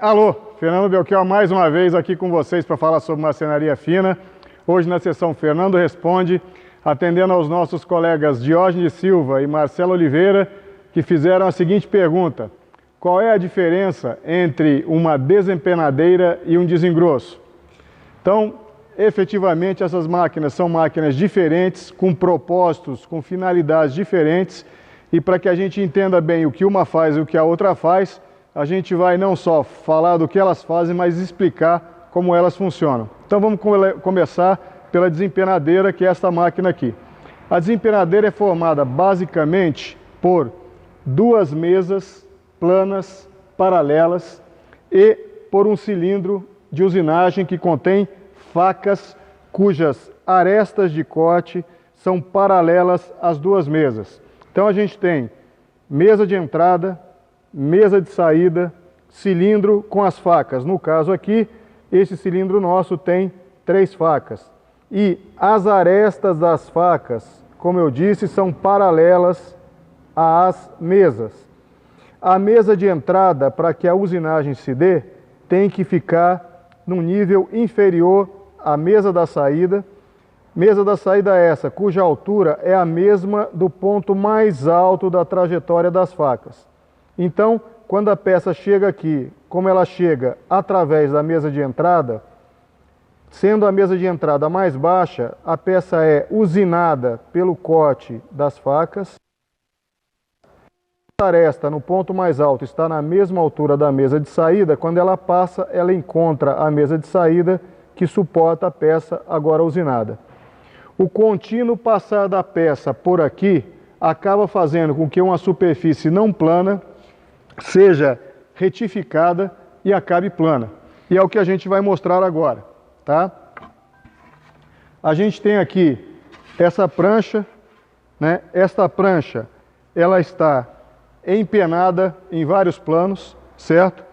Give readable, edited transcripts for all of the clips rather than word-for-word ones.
Alô, Fernando Belchior mais uma vez aqui com vocês para falar sobre marcenaria fina. Hoje na sessão Fernando Responde, atendendo aos nossos colegas Diógenes Silva e Marcelo Oliveira, que fizeram a seguinte pergunta: qual é a diferença entre uma desempenadeira e um desengrosso? Então, efetivamente essas máquinas são máquinas diferentes, com propósitos, com finalidades diferentes, e para que a gente entenda bem o que uma faz e o que a outra faz, a gente vai não só falar do que elas fazem, mas explicar como elas funcionam. Então vamos começar pela desempenadeira, que é esta máquina aqui. A desempenadeira é formada basicamente por duas mesas planas, paralelas, e por um cilindro de usinagem que contém facas cujas arestas de corte são paralelas às duas mesas. Então a gente tem mesa de entrada, mesa de saída, cilindro com as facas. No caso aqui, esse cilindro nosso tem 3 facas. E as arestas das facas, como eu disse, são paralelas às mesas. A mesa de entrada, para que a usinagem se dê, tem que ficar num nível inferior à mesa da saída. Mesa da saída é essa, cuja altura é a mesma do ponto mais alto da trajetória das facas. Então, quando a peça chega aqui, como ela chega através da mesa de entrada, sendo a mesa de entrada mais baixa, a peça é usinada pelo corte das facas. A aresta no ponto mais alto está na mesma altura da mesa de saída. Quando ela passa, ela encontra a mesa de saída que suporta a peça agora usinada. O contínuo passar da peça por aqui acaba fazendo com que uma superfície não plana seja retificada e acabe plana. E é o que a gente vai mostrar agora, tá? A gente tem aqui essa prancha, né? Esta prancha, ela está empenada em vários planos, certo?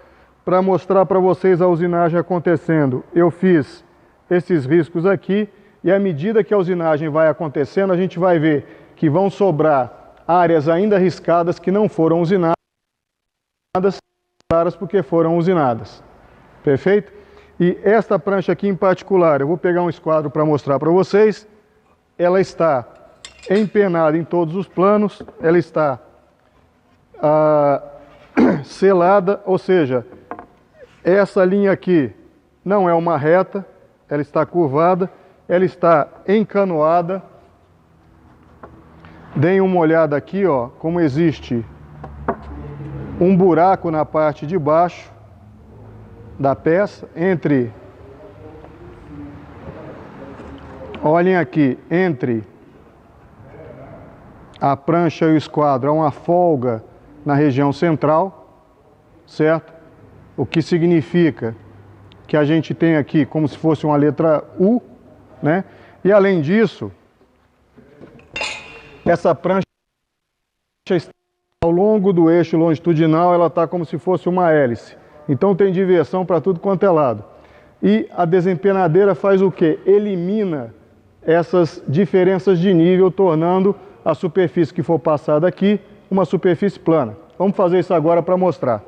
Para mostrar para vocês a usinagem acontecendo, eu fiz esses riscos aqui, e à medida que a usinagem vai acontecendo, a gente vai ver que vão sobrar áreas ainda riscadas que não foram usinadas, porque foram usinadas. Perfeito? E esta prancha aqui em particular, eu vou pegar um esquadro para mostrar para vocês. Ela está empenada em todos os planos, ela está selada, ou seja, essa linha aqui não é uma reta, ela está curvada, ela está encanoada. Deem uma olhada aqui, ó, como existe um buraco na parte de baixo da peça, olhem aqui, entre a prancha e o esquadro há uma folga na região central, certo? O que significa que a gente tem aqui como se fosse uma letra U, né? E além disso, essa prancha está ao longo do eixo longitudinal, ela está como se fosse uma hélice. Então tem diversão para tudo quanto é lado. E a desempenadeira faz o quê? Elimina essas diferenças de nível, tornando a superfície que for passada aqui uma superfície plana. Vamos fazer isso agora para mostrar.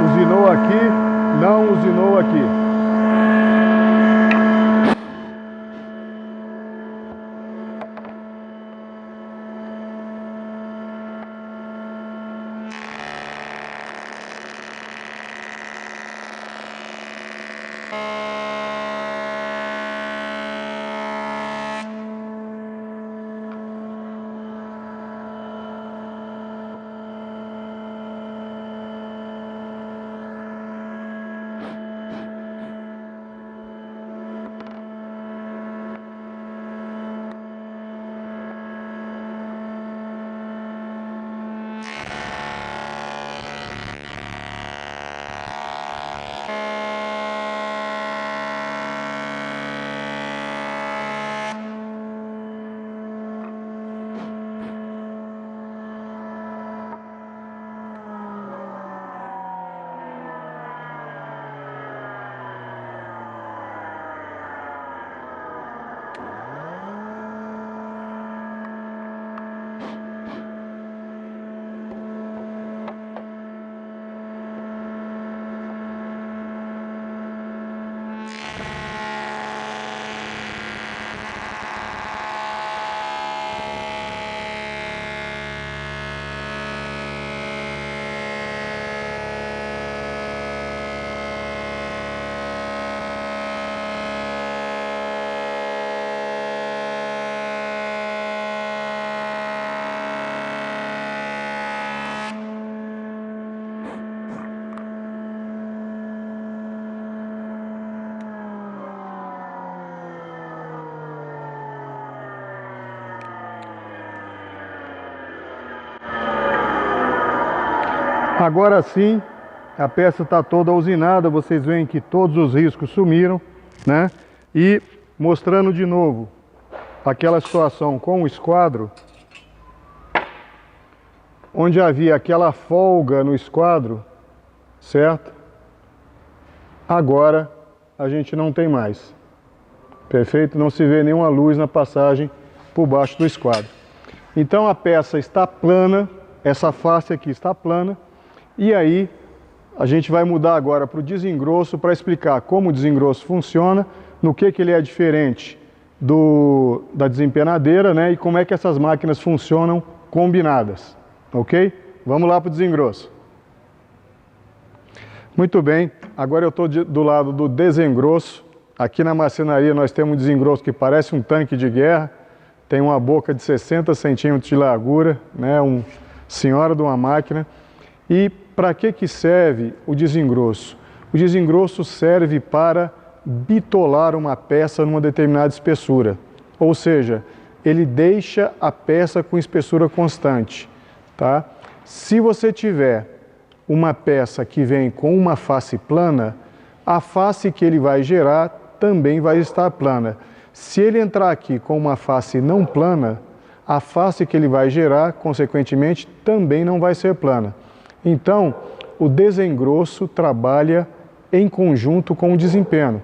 Usinou aqui, não usinou aqui. Agora sim, a peça está toda usinada, vocês veem que todos os riscos sumiram, né? E mostrando de novo aquela situação com o esquadro, onde havia aquela folga no esquadro, certo? Agora a gente não tem mais, perfeito? Não se vê nenhuma luz na passagem por baixo do esquadro. Então a peça está plana, essa face aqui está plana, e aí a gente vai mudar agora para o desengroço para explicar como o desengroço funciona, no que ele é diferente da desempenadeira, né? E como é que essas máquinas funcionam combinadas, ok? Vamos lá para o desengroço. Muito bem, agora eu estou do lado do desengroço. Aqui na marcenaria nós temos um desengroço que parece um tanque de guerra, tem uma boca de 60 centímetros de largura, né? Senhora de uma máquina. E para que serve o desengroço? O desengroço serve para bitolar uma peça numa determinada espessura, ou seja, ele deixa a peça com espessura constante, tá? Se você tiver uma peça que vem com uma face plana, a face que ele vai gerar também vai estar plana. Se ele entrar aqui com uma face não plana, a face que ele vai gerar, consequentemente, também não vai ser plana. Então, o desengroço trabalha em conjunto com o desempenho.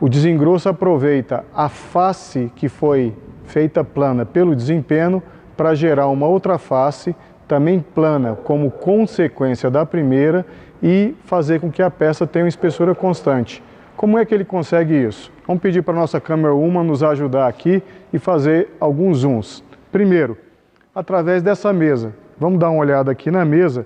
O desengroço aproveita a face que foi feita plana pelo desempenho para gerar uma outra face, também plana, como consequência da primeira, e fazer com que a peça tenha uma espessura constante. Como é que ele consegue isso? Vamos pedir para a nossa câmera Uma nos ajudar aqui e fazer alguns zooms. Primeiro, através dessa mesa. Vamos dar uma olhada aqui na mesa.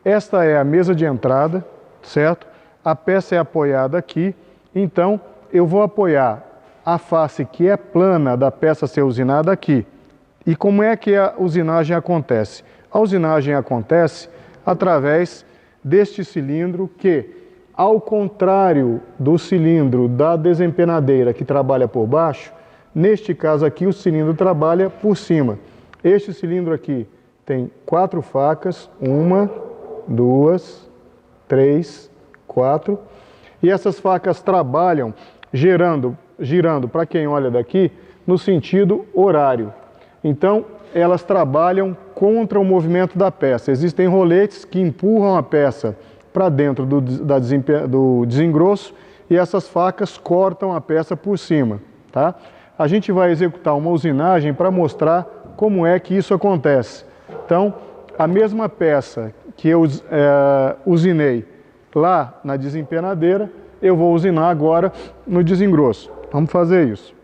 Esta é a mesa de entrada, certo? A peça é apoiada aqui, então eu vou apoiar a face que é plana da peça ser usinada aqui. E como é que a usinagem acontece? A usinagem acontece através deste cilindro que, ao contrário do cilindro da desempenadeira que trabalha por baixo, neste caso aqui o cilindro trabalha por cima. Este cilindro aqui tem 4 facas, 1, 2, 3, 4, e essas facas trabalham girando para quem olha daqui, no sentido horário. Então, elas trabalham contra o movimento da peça. Existem roletes que empurram a peça para dentro do desengroço e essas facas cortam a peça por cima, tá? A gente vai executar uma usinagem para mostrar como é que isso acontece. Então, a mesma peça que eu usinei lá na desempenadeira, eu vou usinar agora no desengroço. Vamos fazer isso.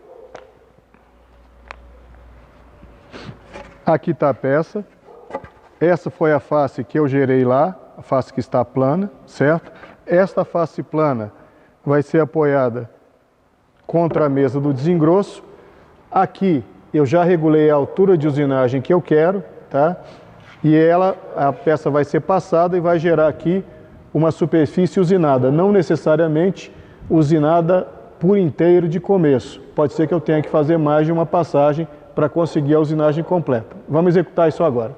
Aqui está a peça. Essa foi a face que eu gerei lá, a face que está plana, certo? Esta face plana vai ser apoiada contra a mesa do desengroço. Aqui eu já regulei a altura de usinagem que eu quero, tá? E a peça vai ser passada e vai gerar aqui uma superfície usinada, não necessariamente usinada por inteiro de começo. Pode ser que eu tenha que fazer mais de uma passagem para conseguir a usinagem completa. Vamos executar isso agora.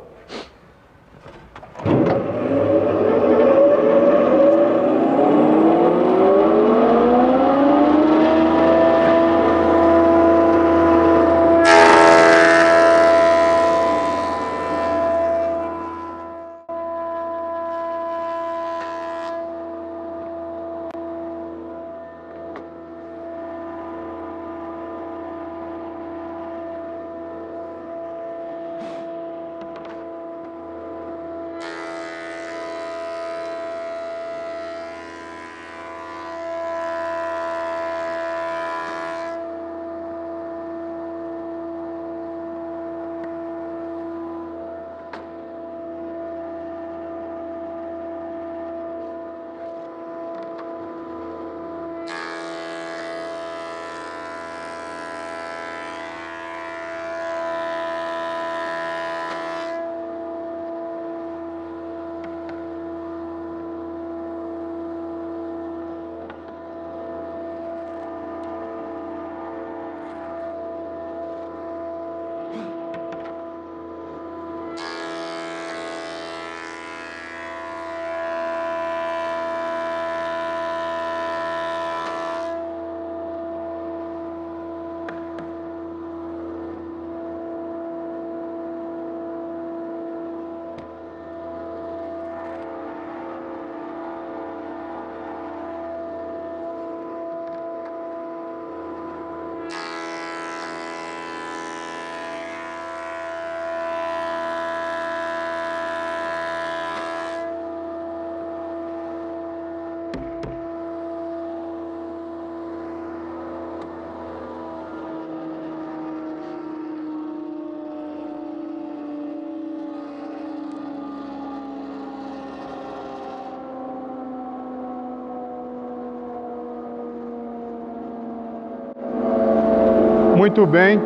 Muito bem.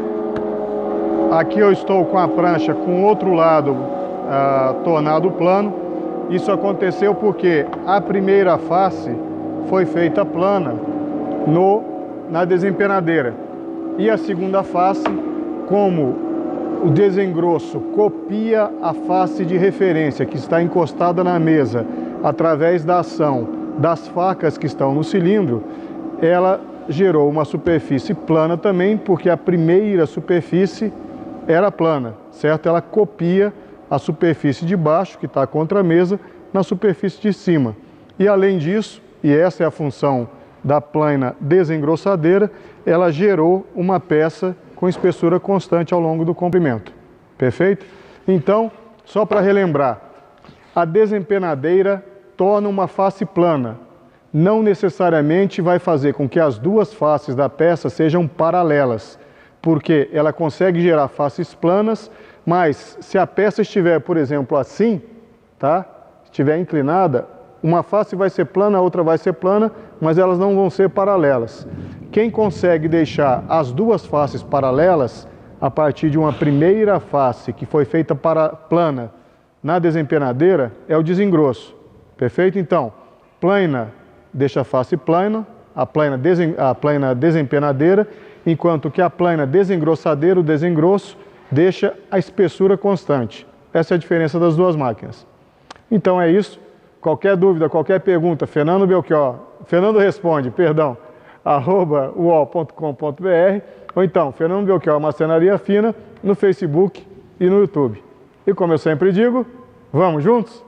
Aqui eu estou com a prancha com o outro lado tornado plano. Isso aconteceu porque a primeira face foi feita plana na desempenadeira. E a segunda face, como o desengrosso copia a face de referência que está encostada na mesa através da ação das facas que estão no cilindro, ela gerou uma superfície plana também, porque a primeira superfície era plana, certo? Ela copia a superfície de baixo, que está contra a mesa, na superfície de cima. E além disso, e essa é a função da plana desengrossadeira, ela gerou uma peça com espessura constante ao longo do comprimento. Perfeito? Então, só para relembrar, a desempenadeira torna uma face plana. Não necessariamente vai fazer com que as duas faces da peça sejam paralelas, porque ela consegue gerar faces planas, mas se a peça estiver, por exemplo, assim, tá? Estiver inclinada, uma face vai ser plana, a outra vai ser plana, mas elas não vão ser paralelas. Quem consegue deixar as duas faces paralelas, a partir de uma primeira face que foi feita plana na desempenadeira, é o desengrosso. Perfeito? Então, plana deixa a face plana, a plana desempenadeira, enquanto que a plana desengrossadeira, o desengrosso, deixa a espessura constante. Essa é a diferença das duas máquinas. Então é isso. Qualquer dúvida, qualquer pergunta, Fernando Responde, @uol.com.br, ou então Fernando Belchior Marcenaria Fina no Facebook e no YouTube. E como eu sempre digo, vamos juntos?